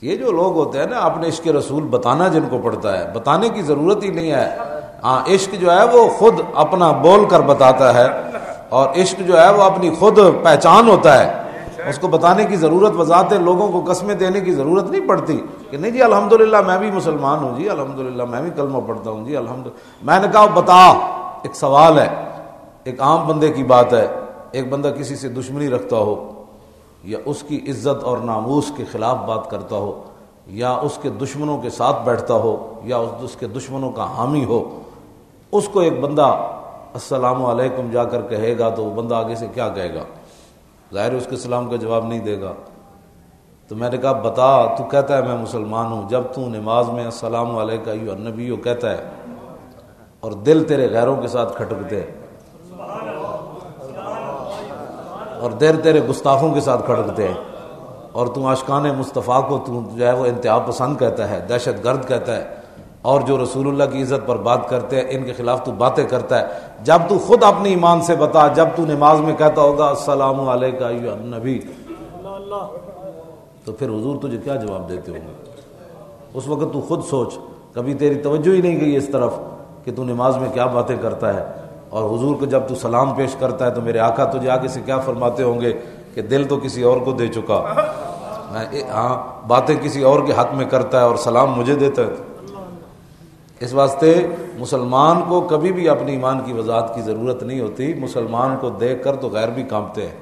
یہ جو لوگ ہوتے ہیں نا اپنے عشق رسول بتانا جن کو پڑتا ہے، بتانے کی ضرورت ہی نہیں ہے. ہاں عشق جو ہے وہ خود اپنا بول کر بتاتا ہے، اور عشق جو ہے وہ اپنی خود پہچان ہوتا ہے، اس کو بتانے کی ضرورت وضاحت ہے. لوگوں کو قسمیں دینے کی ضرورت نہیں پڑتی کہ نہیں جی الحمدللہ میں بھی مسلمان ہوں جی، الحمدللہ میں بھی کلمہ پڑھتا ہوں جی الحمدللہ. میں نے کہا بتا، ایک سوال ہے، ایک عام بندے کی بات ہے، ایک بندہ کسی سے دشمنی رکھتا ہو یا اس کی عزت اور ناموس کے خلاف بات کرتا ہو یا اس کے دشمنوں کے ساتھ بیٹھتا ہو یا اس کے دشمنوں کا حامی ہو، اس کو ایک بندہ السلام علیکم جا کر کہے گا تو وہ بندہ آگے سے کیا کہے گا؟ ظاہر ہے اس کے سلام کا جواب نہیں دے گا. تو میں نے کہا بتا، تو کہتا ہے میں مسلمان ہوں، جب تو نماز میں السلام علیکم ایھا النبی کہتا ہے اور دل تیرے غیروں کے ساتھ کھٹکتے ہیں اور دل تیرے گستاخوں کے ساتھ کھٹکتے ہیں، اور تو عاشقان مصطفیٰ کو تو جو ہے وہ انتہا پسند کہتا ہے، دہشت گرد کہتا ہے، اور جو رسول اللہ کی عزت پر بات کرتے ہیں ان کے خلاف تو باتیں کرتا ہے. جب تو خود اپنے ایمان سے بتا، جب تو نماز میں کہتا ہوگا السلام علیکم ایھا النبی، تو پھر حضور تجھے کیا جواب دیتے ہوں گے؟ اس وقت تو خود سوچ، کبھی تیری توجہ ہی نہیں گئی اس طرف کہ تو نماز میں کیا باتیں کرتا ہے. اور حضور کو جب تو سلام پیش کرتا ہے تو میرے آقا تجھے آگے سے کیا فرماتے ہوں گے کہ دل تو کسی اور کو دے چکا، ہاں باتیں کسی اور کے حق میں کرتا ہے اور سلام مجھے دیتا ہے. اس واسطے مسلمان کو کبھی بھی اپنے ایمان کی وضاحت کی ضرورت نہیں ہوتی. مسلمان کو دیکھ کر تو غیر بھی کانپتے ہیں.